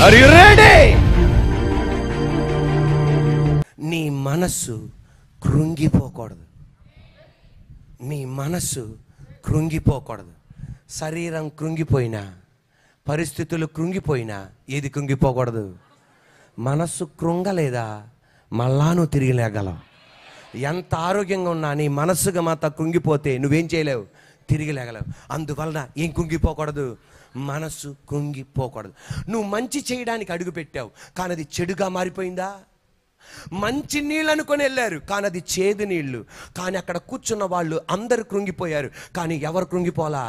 Are you ready? నీ మనస్సు కృంగిపోకూడదు. నీ మనస్సు కృంగిపోకూడదు. శరీరం కృంగిపోయినా, పరిస్థితులు కృంగిపోయినా ఏది కృంగిపోకూడదు? మనస్సు కృంగలేదా మళ్ళా నువ్వు తిరిగి లేగలవు. ఎంత ఆరోగ్యంగా ఉన్నా నీ మనస్సుగా మాత్రం కృంగిపోతే నువ్వేం చేయలేవు, తిరిగి లేగలేవు. అందువలన ఏం కృంగిపోకూడదు? మనస్సు కృంగిపోకూడదు. నువ్వు మంచి చేయడానికి అడుగు పెట్టావు, కానీ అది చెడుగా మారిపోయిందా? మంచి నీళ్ళు అనుకొని వెళ్ళారు, కానీ అది చేదు నీళ్ళు. కానీ అక్కడ కూర్చున్న వాళ్ళు అందరూ కృంగిపోయారు, కానీ ఎవరు కృంగిపోలా?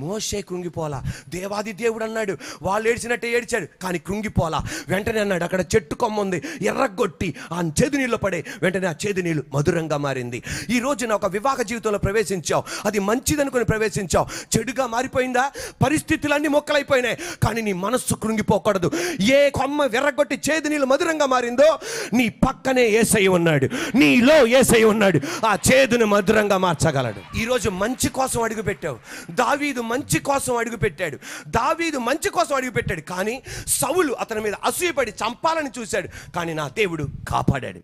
మోషే కృంగిపోలా. దేవాది దేవుడు అన్నాడు, వాళ్ళు ఏడ్చినట్టే ఏడ్చాడు, కానీ కృంగిపోలా. వెంటనే అన్నాడు, అక్కడ చెట్టు కొమ్మ ఉంది, ఎర్రగొట్టి ఆ చేదు నీళ్ళు పడే, వెంటనే ఆ చేదు నీళ్ళు మధురంగా మారింది. ఈ రోజున ఒక వివాహ జీవితంలో ప్రవేశించావు, అది మంచిదనుకుని ప్రవేశించావు, చెడుగా మారిపోయిందా? పరిస్థితులన్నీ మొక్కలైపోయినాయి, కానీ నీ మనస్సు కృంగిపోకూడదు. ఏ కొమ్మ ఎర్రగొట్టి చేదు నీళ్ళు మధురంగా మారిందో, నీ పక్కనే యేసయ్య ఉన్నాడు, నీలో యేసయ్య ఉన్నాడు. ఆ చేదును మధురంగా మార్చగలడు. ఈరోజు మంచి కోసం అడుగు పెట్టావు. దావీదు మంచి కోసం అడుగు పెట్టాడు. దావీదు మంచి కోసం అడుగు పెట్టాడు, కానీ సౌలు అతని మీద అసూయపడి చంపాలని చూశాడు, కానీ నా దేవుడు కాపాడాడు.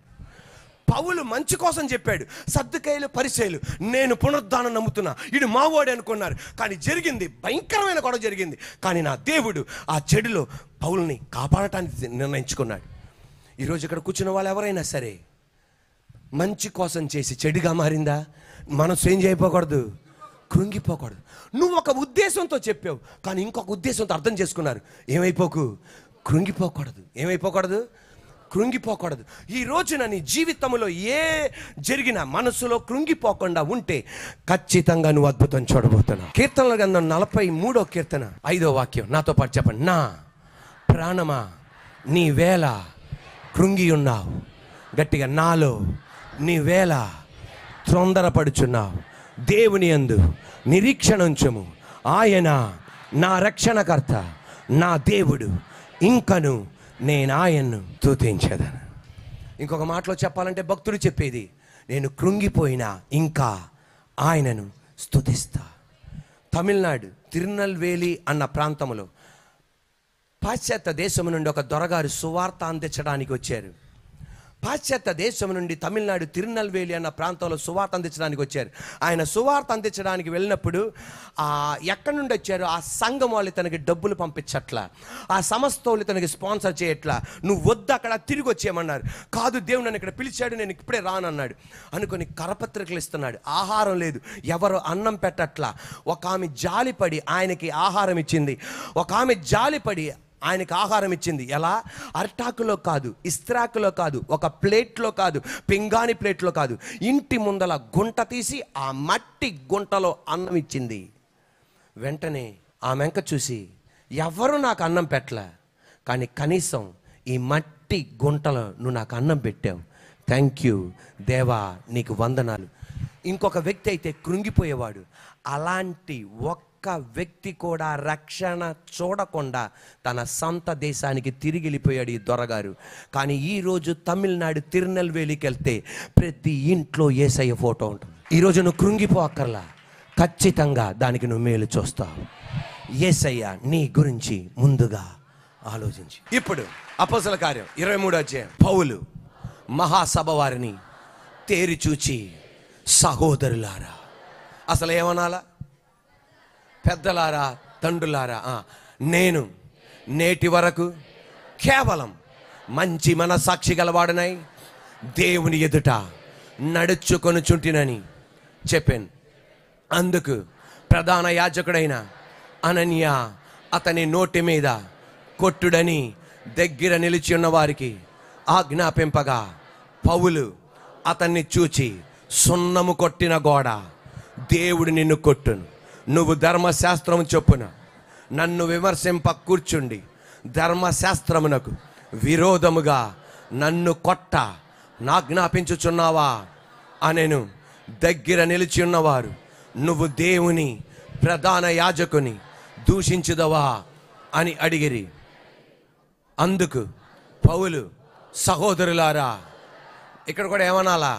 పౌలు మంచి కోసం చెప్పాడు. సద్దుకయ్యులు పరిసయ్యులు నేను పునరుద్ధానం నమ్ముతున్నా, ఇది మావోడే అనుకున్నారు, కానీ జరిగింది భయంకరమైన గొడవ జరిగింది. కానీ నా దేవుడు ఆ చెడులో పౌలుని కాపాడటానికి నిర్ణయించుకున్నాడు. ఈరోజు ఇక్కడ కూర్చున్న వాళ్ళు ఎవరైనా సరే మంచి కోసం చేసి చెడుగా మారిందా? మనసు ఏం చేయకపోకూడదు, కృంగిపోకూడదు. నువ్వు ఒక ఉద్దేశంతో చెప్పావు, కానీ ఇంకొక ఉద్దేశంతో అర్థం చేసుకున్నారు. ఏమైపోకు, కృంగిపోకూడదు. ఏమైపోకూడదు, కృంగిపోకూడదు. ఈ రోజున నీ జీవితంలో ఏ జరిగినా మనసులో కృంగిపోకుండా ఉంటే ఖచ్చితంగా నువ్వు అద్భుతం చూడబోతున్నావు. కీర్తనల గ్రంథం 43వ కీర్తన 5వ వాక్యం నాతో పాటు చెప్పండి. నా ప్రాణమా నీ వేళ కృంగి ఉన్నావు. గట్టిగా, నాలో నీ వేళ తొందరపడుచున్నావు. దేవుని యందు నిరీక్షణ ఉంచుము, ఆయన నా రక్షణకర్త, నా దేవుడు, ఇంకను నేను ఆయన్ను స్తుతించెదను. ఇంకొక మాటలో చెప్పాలంటే భక్తుడు చెప్పేది, నేను కృంగిపోయినా ఇంకా ఆయనను స్తుతిస్తా. తమిళనాడు తిరునల్వేలి అన్న ప్రాంతంలో పాశ్చాత్య దేశం నుండి ఒక దొరగారు సువార్త అందించడానికి వచ్చారు. పాశ్చాత్య దేశం నుండి తమిళనాడు తిరునల్వేలి అన్న ప్రాంతంలో సువార్త అందించడానికి వచ్చారు. ఆయన సువార్త అందించడానికి వెళ్ళినప్పుడు ఎక్కడి నుండి వచ్చారు? ఆ సంఘం వాళ్ళు తనకి డబ్బులు పంపించట్లా, ఆ సంస్థ వాళ్ళు తనకి స్పాన్సర్ చేయట్లా. నువ్వు వద్దు, అక్కడ తిరిగి వచ్చేయమన్నారు. కాదు, దేవుడు నన్ను ఇక్కడ పిలిచాడు, నేను ఇప్పుడే రానన్నాడు. అనుకొని కరపత్రికలు ఇస్తున్నాడు, ఆహారం లేదు, ఎవరు అన్నం పెట్టట్లా. ఒక ఆమె జాలిపడి ఆయనకి ఆహారం ఇచ్చింది. ఒక ఆమె జాలిపడి ఆయనకు ఆహారం ఇచ్చింది. ఎలా? అరిటాకులో కాదు, ఇస్త్రాకులో కాదు, ఒక ప్లేట్లో కాదు, పింగాణి ప్లేట్లో కాదు, ఇంటి ముందల గుంట తీసి ఆ మట్టి గుంటలో అన్నం ఇచ్చింది. వెంటనే ఆ మెంక చూసి, ఎవరు నాకు అన్నం పెట్టలే, కానీ కనీసం ఈ మట్టి గుంటలో నువ్వు నాకు అన్నం పెట్టావు, థ్యాంక్ యూ దేవా, నీకు వందనాలు. ఇంకొక వ్యక్తి అయితే కృంగిపోయేవాడు. అలాంటి ఒక్క వ్యక్తి కూడా రక్షణ చూడకుండా తన సొంత దేశానికి తిరిగి వెళ్ళిపోయాడు ఈ దొరగారు. కానీ ఈరోజు తమిళనాడు తిరునల్వేలికి వెళ్తే ప్రతి ఇంట్లో యేసయ్య ఫోటో ఉంటుంది. ఈరోజు నువ్వు కృంగిపోక్కర్లా, ఖచ్చితంగా దానికి నువ్వు మేలు చూస్తావు. యేసయ్య నీ గురించి ముందుగా ఆలోచించి. ఇప్పుడు అపోస్తల కార్యం 23వ అధ్యాయం. పౌలు మహాసభ వారిని తేరి చూచి, సహోదరులారా, అసలు ఏమనాలా? పెద్దలారా, తండ్రులారా, నేను నేటి వరకు కేవలం మంచి మనసాక్షి గలవాడనై దేవుని ఎదుట నడుచుకొనుచుంటినని చెప్పాను. అందుకు ప్రధాన యాజకుడైన అననీయ అతని నోటి మీద కొట్టుడని దగ్గర నిలిచి ఉన్న వారికి ఆజ్ఞాపింపగా, పౌలు అతన్ని చూచి, సున్నము కొట్టిన గోడ, దేవుడు నిన్ను కొట్టును. నువ్వు ధర్మశాస్త్రము చొప్పున నన్ను విమర్శింప కూర్చుండి ధర్మశాస్త్రమునకు విరోధముగా నన్ను కొట్ట నాజ్ఞాపించుచున్నావా అనెను. దగ్గర నిలిచి ఉన్నవారు, నువ్వు దేవుని ప్రధాన యాజకుని దూషించుదవా అని అడిగిరి. అందుకు పౌలు, సహోదరులారా, ఇక్కడ కూడా ఏమనాలా?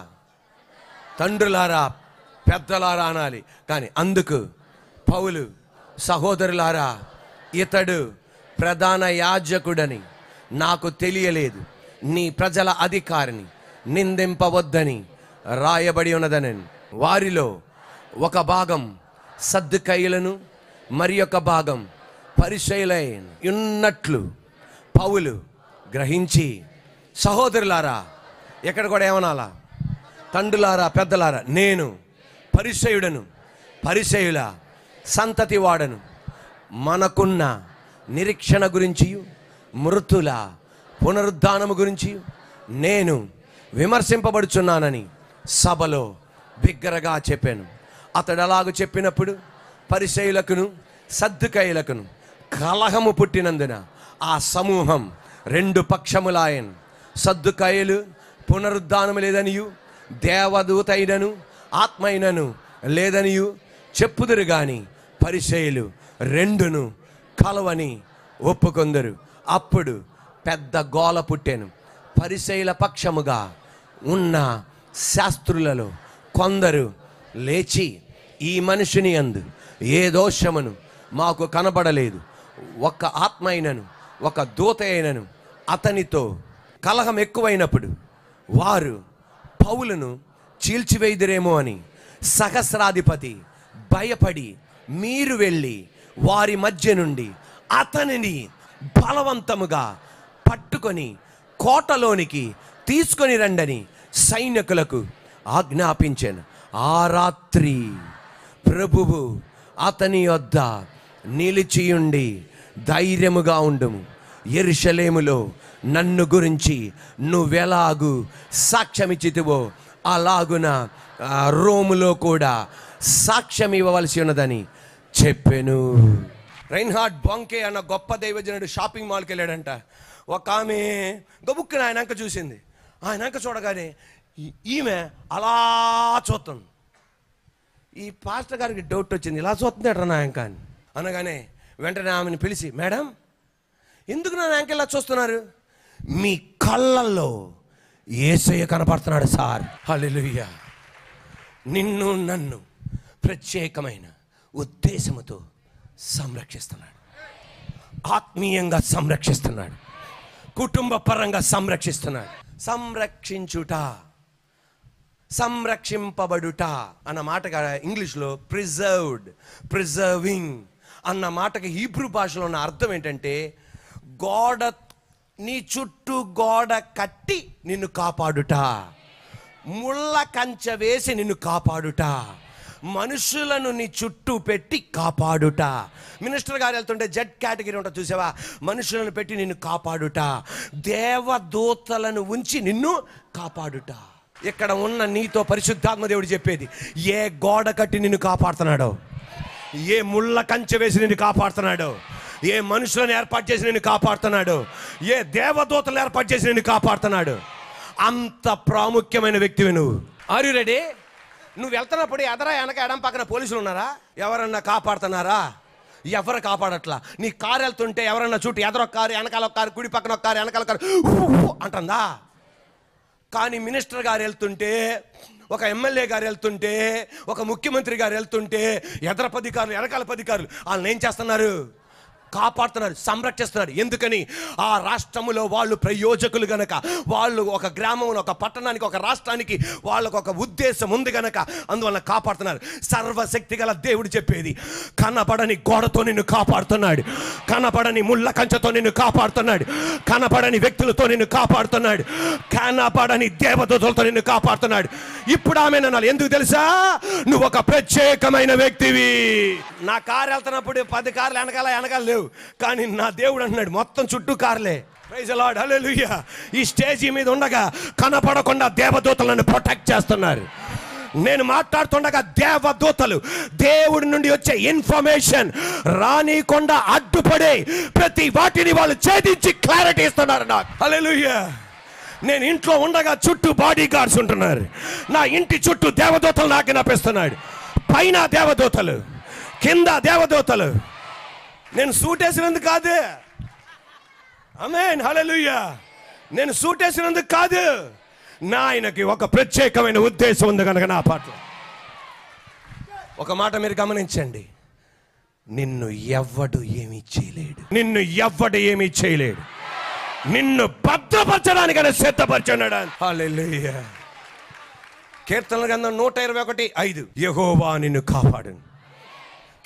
తండ్రులారా, పెద్దలారా అనాలి. కానీ అందుకు పౌలు, సహోదరులారా, ఇతడు ప్రధాన యాజకుడని నాకు తెలియలేదు, నీ ప్రజల అధికారిని నిందింపవద్దని రాయబడి ఉన్నదని. వారిలో ఒక భాగం సద్దూకయ్యులను మరి ఒక భాగం పరిసయ్యులైన ఉన్నట్లు పౌలు గ్రహించి, సహోదరులారా, ఎక్కడ కూడా ఏమనాలా, తండ్రులారా, పెద్దలారా, నేను పరిసయ్యుడను, పరిసయ్యుల సంతతి వాడను, మనకున్న నిరీక్షణ గురించి, మృతుల పునరుద్ధానము గురించి నేను విమర్శింపబడుచున్నానని సభలో బిగ్గరగా చెప్పాను. అతడు అలాగూ చెప్పినప్పుడు పరిసయ్యులకును సద్దూకయ్యులకును కలహము పుట్టినందున ఆ సమూహం రెండు పక్షములాయను. సద్దూకయ్యులు పునరుద్ధానము లేదనియు, దేవదూత అయినను ఆత్మ అయినను లేదనియు చెప్పుదురు గాని పరిసయ్యులు రెండును కలవని ఒప్పుకొందరు. అప్పుడు పెద్ద గోల పుట్టెను. పరిసయ్యుల పక్షముగా ఉన్న శాస్త్రులలో కొందరు లేచి, ఈ మనుషుని యందు ఏ దోషమును మాకు కనబడలేదు, ఒక ఆత్మ అయినను ఒక దూత అయినను అతనితో కలహం ఎక్కువైనప్పుడు వారు పౌలును చీల్చివేయుదురేమో అని సహస్రాధిపతి భయపడి మీరు వెళ్ళి వారి మధ్య నుండి అతనిని బలవంతముగా పట్టుకొని కోటలోనికి తీసుకొని రండని సైనికులకు ఆజ్ఞాపించాను. ఆ రాత్రి ప్రభువు అతని యొద్ద నిలిచియుండి, ధైర్యముగా ఉండుము, యెరూషలేములో నన్ను గురించి నువ్వెలాగు సాక్ష్యమిచ్చితివో అలాగున రోములో కూడా సాక్ష్యం ఇవ్వవలసి ఉన్నదని చెప్పాను. రైన్హార్డ్ బొంకే అన్న గొప్ప దైవజనుడు షాపింగ్ మాల్కి వెళ్ళాడంట. ఒక ఆమె గబుక్కున ఆయన అంక చూసింది. ఆయన అంక చూడగానే ఈమె అలా చూస్తుంది. ఈ పాస్టర్ గారికి డౌట్ వచ్చింది, ఇలా చూస్తుంది ఎట్రా నా అంక అని అనగానే వెంటనే ఆమెను పిలిచి, మేడం ఎందుకు నా అంక ఇలా చూస్తున్నారు? మీ కళ్ళల్లో యేసయ్య కనపడుతున్నాడు సార్. హల్లెలూయా. నిన్ను నన్ను ప్రత్యేకమైన ఉద్దేశముతో సంరక్షిస్తున్నాడు, ఆత్మీయంగా సంరక్షిస్తున్నాడు, కుటుంబ పరంగా సంరక్షిస్తున్నాడు. సంరక్షించుట, సంరక్షింపబడుట అన్న మాటగా ఇంగ్లీష్లో ప్రిజర్వ్డ్, ప్రిజర్వింగ్ అన్న మాటకి హీబ్రూ భాషలో ఉన్న అర్థం ఏంటంటే, గోడ, నీ చుట్టూ గోడ కట్టి నిన్ను కాపాడుట, ముళ్ళ కంచె వేసి నిన్ను కాపాడుట, మనుషులను నీ చుట్టూ పెట్టి కాపాడుట. మినిస్టర్ గారు వెళ్తుంటే జెడ్ కేటగిరీ ఉంటుంది చూసావా, మనుషులను పెట్టి నిన్ను కాపాడుట, దేవదూతలను ఉంచి నిన్ను కాపాడుట. ఇక్కడ ఉన్న నీతో పరిశుద్ధాత్మ దేవుడు చెప్పేది, ఏ గోడ కట్టి నిన్ను కాపాడుతున్నాడో, ఏ ముళ్ళ కంచె వేసి నిన్ను కాపాడుతున్నాడో, ఏ మనుషులను ఏర్పాటు చేసి నిన్ను కాపాడుతున్నాడు, ఏ దేవదూతలను ఏర్పాటు చేసి నిన్ను కాపాడుతున్నాడు, అంత ప్రాముఖ్యమైన వ్యక్తివి నువ్వు. Are you ready? నువ్వు వెళ్తున్నప్పుడు ఎదరా వెనక ఎడం పక్కన పోలీసులు ఉన్నారా? ఎవరన్నా కాపాడుతున్నారా? ఎవరు కాపాడట్లా. నీ కారు వెళ్తుంటే ఎవరన్నా చుట్టూ ఎదరొక కారు, వెనకాల ఒక కారు, కుడి పక్కన ఒక కారు, వెనకాల కారు అంటుందా? కానీ మినిస్టర్ గారు వెళ్తుంటే, ఒక ఎమ్మెల్యే గారు వెళ్తుంటే, ఒక ముఖ్యమంత్రి గారు వెళ్తుంటే ఎదర 10 కార్లు వెనకాల 10 కార్లు వాళ్ళని ఏం చేస్తున్నారు? కాపాడుతున్నారు, సంరక్షిస్తున్నారు. ఎందుకని? ఆ రాష్ట్రములో వాళ్ళు ప్రయోజకులు గనక, వాళ్ళు ఒక గ్రామంలో, ఒక పట్టణానికి, ఒక రాష్ట్రానికి వాళ్ళకు ఒక ఉద్దేశం ఉంది గనక అందువల్ల కాపాడుతున్నారు. సర్వశక్తి గల దేవుడు చెప్పేది, కనపడని గోడతో నిన్ను కాపాడుతున్నాడు, కనపడని ముళ్ళ కంచెతో నిన్ను కాపాడుతున్నాడు, కనపడని వ్యక్తులతో నిన్ను కాపాడుతున్నాడు, కనపడని దేవదూతలతో నిన్ను కాపాడుతున్నాడు. ఇప్పుడు ఆమె అనాలి, ఎందుకు తెలుసా? నువ్వు ఒక ప్రత్యేకమైన వ్యక్తివి. నా కారు వెళ్తున్నప్పుడు 10 కార్లు వెనకాల లేవు, కానీ నా దేవుడు అంటున్నాడు మొత్తం చుట్టూ కార్లే. ప్రైజ్ ది లార్డ్, హల్లెలూయా. ఈ స్టేజీ మీద ఉండగా కనపడకుండా దేవదూతలను ప్రొటెక్ట్ చేస్తున్నారు. నేను మాట్లాడుతుండగా దేవదూతలు దేవుడి నుండి వచ్చే ఇన్ఫర్మేషన్ రానికుండా అడ్డుపడే ప్రతి వాటిని వాళ్ళు ఛేదించి క్లారిటీ ఇస్తున్నారు నాకు. హల్లెలూయా. నేను ఇంట్లో ఉండగా చుట్టూ బాడీ గార్డ్స్ ఉంటున్నారు, నా ఇంటి చుట్టూ దేవదూతలు నాకు నప్పిస్తున్నాడు. పైన దేవదూతలు, కింద దేవదూతలు. నేను సూట్ వేసినందుకు కాదు, ఆమేన్, హల్లెలూయా. నేను సూట్ వేసినందుకు కాదు, నా ఆయనకి ఒక ప్రత్యేకమైన ఉద్దేశం ఉంది కనుక నా పాట. ఒక మాట మీరు గమనించండి, నిన్ను ఎవ్వడు ఏమీ చేయలేడు. నిన్ను ఎవ్వడు ఏమీ చేయలేడు. నిన్ను భద్రపరచడానికైనా సిద్ధపరచున్నాడు. హల్లెలూయా. కీర్తనల గ్రంథం 121:5 యెహోవా నిన్ను కాపాడును.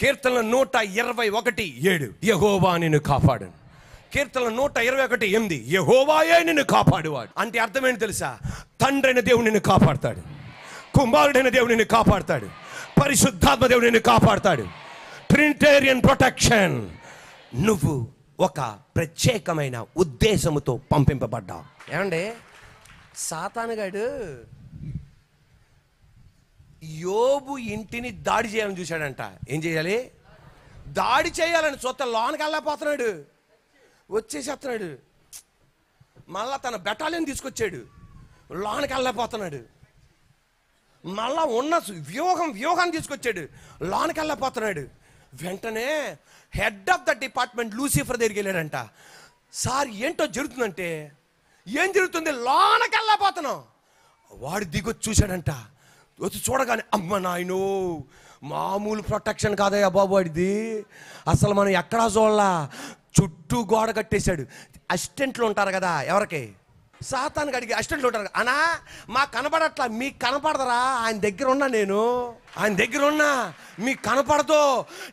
కీర్తనల 121:7 యెహోవా నిన్ను కాపాడును. కీర్తనల 121:8 యెహోవాయే నిన్ను కాపాడువాడు. అంటే అర్థం ఏంటి తెలుసా? తండ్రి అయిన దేవుడు నిన్ను కాపాడుతాడు, కుమారుడైన దేవుడు నిన్ను కాపాడుతాడు, పరిశుద్ధాత్మ దేవుడు నిన్ను కాపాడుతాడు. Trinitarian protection. నువ్వు ఒక ప్రత్యేకమైన ఉద్దేశముతో పంపింపబడ్డావు. ఏమండి, సాతానుగాడు యోబు ఇంటిని దాడి చేయాలని చూశాడంట. ఏం చేయాలి? దాడి చేయాలని చూస్తే లోనికి వెళ్ళకపోతున్నాడు, వచ్చేసేస్తున్నాడు. మళ్ళా తన బెటాలియన్ తీసుకొచ్చాడు, లోనికి వెళ్ళకపోతున్నాడు. మళ్ళా ఉన్న వ్యూహాన్ని తీసుకొచ్చాడు, లోనికి వెళ్ళకపోతున్నాడు. వెంటనే head of the department Lucifer దగ్గరికి వెళ్ళాడంట. సార్ ఏంటో జరుగుతుందంటే, ఏం జరుగుతుంది? లోనికి వెళ్ళకపోతున్నాం. వాడు దిగొచ్చి చూశాడంట. వచ్చి చూడగానే అమ్మ నాయనో, మామూలు ప్రొటెక్షన్ కాదయ్యా బాబు వాడిది. అసలు మనం ఎక్కడా చూడలా. చుట్టూ గోడ కట్టేశాడు. అసిస్టెంట్లు ఉంటారు కదా, ఎవరికి? సాతానికి అడిగి అసిస్టెంట్లు ఉంటారు. అనా మాకు కనపడట్లా. మీకు కనపడదరా? ఆయన దగ్గర ఉన్నా, నేను ఆయన దగ్గర ఉన్నా, మీకు కనపడదు.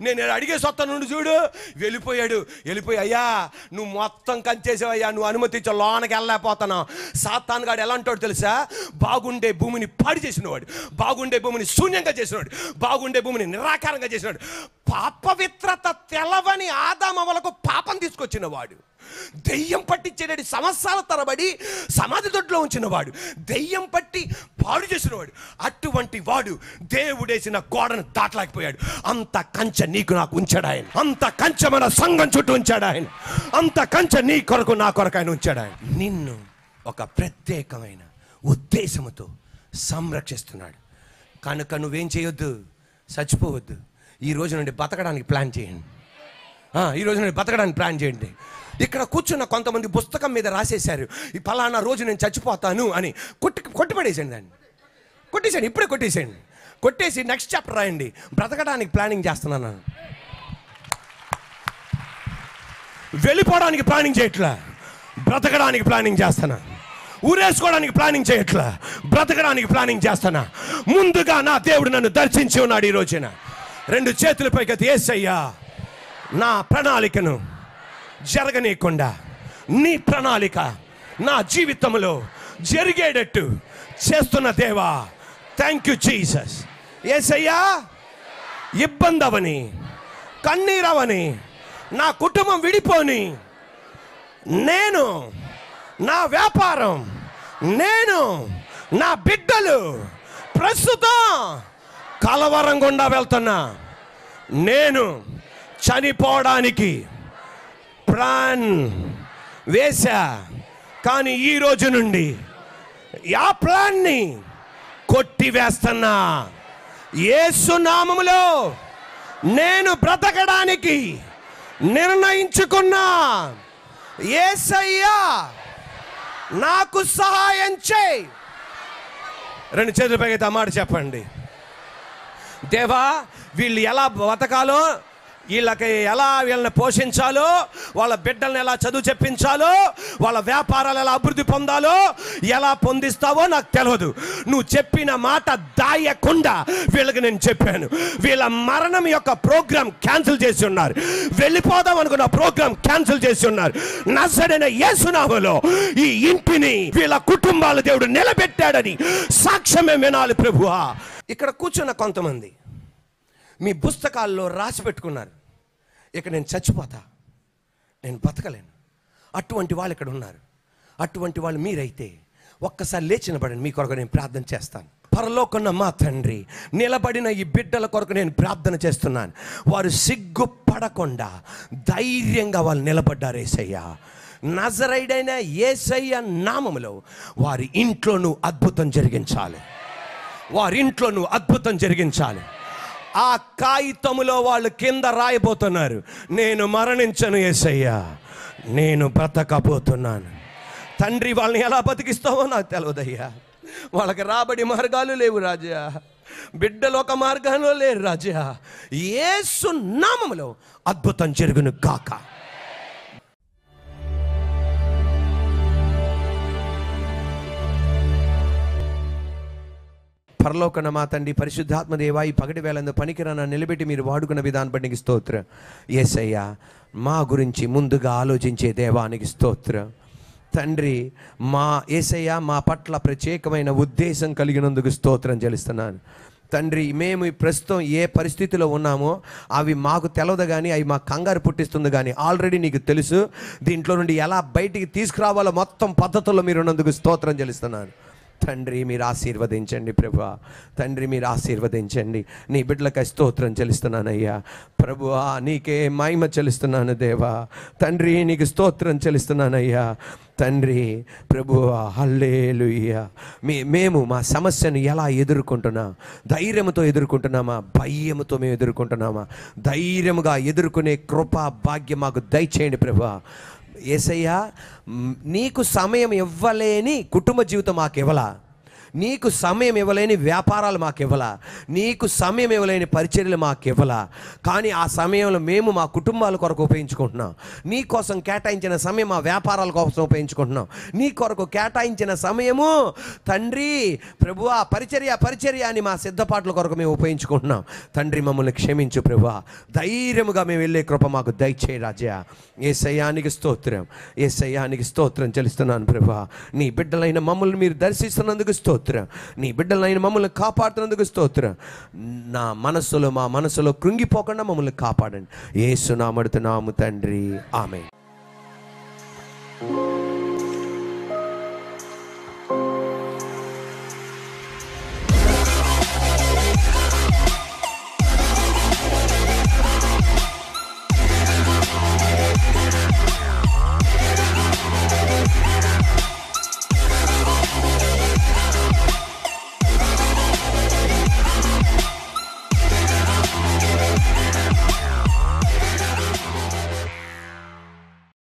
నేను అడిగే సొత్త నుండి చూడు. వెళ్ళిపోయాడు. వెళ్ళిపోయి అయ్యా నువ్వు మొత్తం కంచేసావయ్యా, నువ్వు అనుమతించా, లోనకి వెళ్ళలేకపోతున్నావు. సాతాను గాడు ఎలా అంటాడు తెలుసా? బాగుండే భూమిని పాడు చేసినవాడు, బాగుండే భూమిని శూన్యంగా చేసినవాడు, బాగుండే భూమిని నిరాకారంగా చేసినాడు. పాపవిత్రత తెలవని ఆదామవలకు పాపం తీసుకొచ్చిన వాడు, దెయ్యం పట్టించేటి సంవత్సరాల తరబడి సమాధి దొడ్లో ఉంచిన వాడు, దెయ్యం పట్టి పాడు చేసినవాడు. అటువంటి వాడు దేవుడేసిన గోడను దాటలేకపోయాడు. అంత కంచె నీకు నాకు ఉంచాడు ఆయన. అంత కంచె మన సంఘం చుట్టూ ఉంచాడు ఆయన. అంత కంచె నీ కొరకు నా కొరకు ఆయన ఉంచాడు ఆయన. నిన్ను ఒక ప్రత్యేకమైన ఉద్దేశంతో సంరక్షిస్తున్నాడు. కనుక నువ్వేం చేయొద్దు? చచ్చిపోవద్దు. ఈ రోజు నుండి బతకడానికి ప్లాన్ చేయండి. ఈ రోజు నుండి బతకడానికి ప్లాన్ చేయండి. ఇక్కడ కూర్చున్న కొంతమంది పుస్తకం మీద రాసేశారు, ఈ పలానా రోజు నేను చచ్చిపోతాను అని. కొట్టిపడేసండి దాన్ని, కొట్టేసండి, ఇప్పుడే కొట్టేసేయండి. కొట్టేసి నెక్స్ట్ చాప్టర్ రాయండి. బ్రతకడానికి ప్లానింగ్ చేస్తున్నాను. వెళ్ళిపోవడానికి ప్లానింగ్ చేయట్లా, బ్రతకడానికి ప్లానింగ్ చేస్తున్నా. ఊరేసుకోవడానికి ప్లానింగ్ చేయట్లా, బ్రతకడానికి ప్లానింగ్ చేస్తున్నా. ముందుగా నా దేవుడు నన్ను దర్శించి ఉన్నాడు. ఈ రోజున 2 చేతులపైకి ఎత్తి, యేసయ్యా నా ప్రణాళికను జరగనీయకుండా నీ ప్రణాళిక నా జీవితంలో జరిగేటట్టు చేస్తున్న దేవా, థ్యాంక్ యూ జీసస్. యేసయ్యా ఇబ్బంది అవని, కన్నీరవని, నా కుటుంబం విడిపోని, నేను, నా వ్యాపారం, నేను, నా బిడ్డలు ప్రస్తుతం కలవరం గుండా వెళ్తున్నా. నేను చనిపోవడానికి ప్లాన్ వేశా, కానీ ఈ రోజు నుండి ఆ ప్లాన్ని కొట్టివేస్తున్నా. యేసు నామములో నేను బ్రతకడానికి నిర్ణయించుకున్నా. యేసయ్యా నాకు సహాయం చేయి. 2 చేతుల పైకి ఆ మాట చెప్పండి. దేవా వీళ్ళు ఎలా బతకాలో, వీళ్ళని పోషించాలో, వాళ్ళ బిడ్డల్ని ఎలా చదువు చెప్పించాలో, వాళ్ళ వ్యాపారాలు ఎలా అభివృద్ధి పొందాలో, ఎలా పొందిస్తావో నాకు తెలియదు. నువ్వు చెప్పిన మాట దాయకుండా వీళ్ళకి నేను చెప్పాను. వీళ్ళ మరణం యొక్క ప్రోగ్రాం క్యాన్సిల్ చేసి ఉన్నారు. వెళ్ళిపోదాం అనుకున్న ప్రోగ్రాం క్యాన్సిల్ చేసి ఉన్నారు. నజరేయుడైన యేసు నామములో ఈ ఇంటిని, వీళ్ళ కుటుంబాల దేవుడు నిలబెట్టాడని సాక్ష్యమే వినాలి ప్రభువా. ఇక్కడ కూర్చున్న కొంతమంది మీ పుస్తకాల్లో రాసి పెట్టుకున్నారు, ఇక నేను చచ్చిపోతా, నేను బతకలేను. అటువంటి వాళ్ళు ఇక్కడ ఉన్నారు. అటువంటి వాళ్ళు మీరైతే ఒక్కసారి లేచినబడండి. మీ కొరకు నేను ప్రార్థన చేస్తాను. పరలోకన్న మా తండ్రి, నిలబడిన ఈ బిడ్డల కొరకు నేను ప్రార్థన చేస్తున్నాను. వారు సిగ్గుపడకుండా ధైర్యంగా వాళ్ళు నిలబడ్డారు. యేసయ్యా నజరేయుడైన యేసయ్య నామములో వారి ఇంట్లో నువ్వు అద్భుతం జరిగించాలి. వారి ఇంట్లో నువ్వు అద్భుతం జరిగించాలి. ఆ కాగితములో వాళ్ళు కింద రాయబోతున్నారు, నేను మరణించను యేసయ్యా, నేను బ్రతకబోతున్నాను. తండ్రి వాళ్ళని ఎలా బతికిస్తావో నాకు తెలియదయ్యా. వాళ్ళకి రాబడి మార్గాలు లేవు రాజా. బిడ్డలు ఒక మార్గంలో లేరు రాజా. యేసు నామములో అద్భుతం జరుగును గాక. పరలోకన మా తండ్రి, పరిశుద్ధాత్మ దేవా, ఈ పగటి వేళందు పనికిరాన నిలబెట్టి మీరు వాడుకున్న విధానం బట్టి నీకు స్తోత్రం. యేసయ్యా, మా గురించి ముందుగా ఆలోచించే దేవానికి స్తోత్రం. తండ్రి, మా యేసయ్యా మా పట్ల ప్రత్యేకమైన ఉద్దేశం కలిగినందుకు స్తోత్రం చెల్లిస్తున్నాను. తండ్రి, మేము ప్రస్తుతం ఏ పరిస్థితిలో ఉన్నామో అవి మాకు తెలవదు, కానీ అవి మాకు కంగారు పుట్టిస్తుంది. కానీ ఆల్రెడీ నీకు తెలుసు. దీంట్లో నుండి ఎలా బయటికి తీసుకురావాలో మొత్తం పద్ధతుల్లో మీరు ఉన్నందుకు స్తోత్రం చెల్లిస్తున్నాను. తండ్రి, మీరు ఆశీర్వదించండి ప్రభువా. తండ్రి, మీరు ఆశీర్వదించండి. నీ బిడ్డలకై స్తోత్రం చెల్లిస్తున్నానయ్యా. ప్రభువా, నీకే మహిమ చెల్లిస్తున్నాను దేవా. తండ్రి, నీకు స్తోత్రం చెల్లిస్తున్నానయ్యా. తండ్రి, ప్రభువా, హల్లెలూయా. మేము మా సమస్యను ఎలా ఎదుర్కొంటున్నా? ధైర్యంతో ఎదుర్కొంటున్నామా? భయముతో మేము ఎదుర్కొంటున్నామా? ధైర్యముగా ఎదుర్కొనే కృపా భాగ్యం మాకు దయచేయండి ప్రభువా. యేసయ్యా, నీకు సమయం ఇవ్వలేని కుటుంబ జీవితం మాకు ఇవ్వలా, నీకు సమయం ఇవ్వలేని వ్యాపారాలు మాకు ఇవ్వలా, నీకు సమయం ఇవ్వలేని పరిచర్యలు మాకు ఇవ్వలా. కానీ ఆ సమయంలో మేము మా కుటుంబాల కొరకు ఉపయోగించుకుంటున్నాం. నీ కోసం కేటాయించిన సమయం మా వ్యాపారాల కోసం ఉపయోగించుకుంటున్నాం. నీ కొరకు కేటాయించిన సమయము తండ్రి ప్రభువా పరిచర్య అని మా సిద్ధపాట్ల కొరకు మేము ఉపయోగించుకుంటున్నాం. తండ్రి, మమ్మల్ని క్షమించు ప్రభువా. ధైర్యముగా మేము వెళ్ళే కృప మాకు దయచేయి రాజా. యేసయ్యానికి స్తోత్రం, యేసయ్యానికి స్తోత్రం చెల్లిస్తున్నాను ప్రభువా. నీ బిడ్డలైన మమ్మల్ని మీరు దర్శిస్తున్నందుకు స్తోత్రం. నీ బిడ్డలైన మమ్మల్ని కాపాడుతున్నందుకు స్తోత్రం. మా మనసులో కృంగిపోకుండా మమ్మల్ని కాపాడండి. యేసు నామమున తండ్రి, ఆమేన్.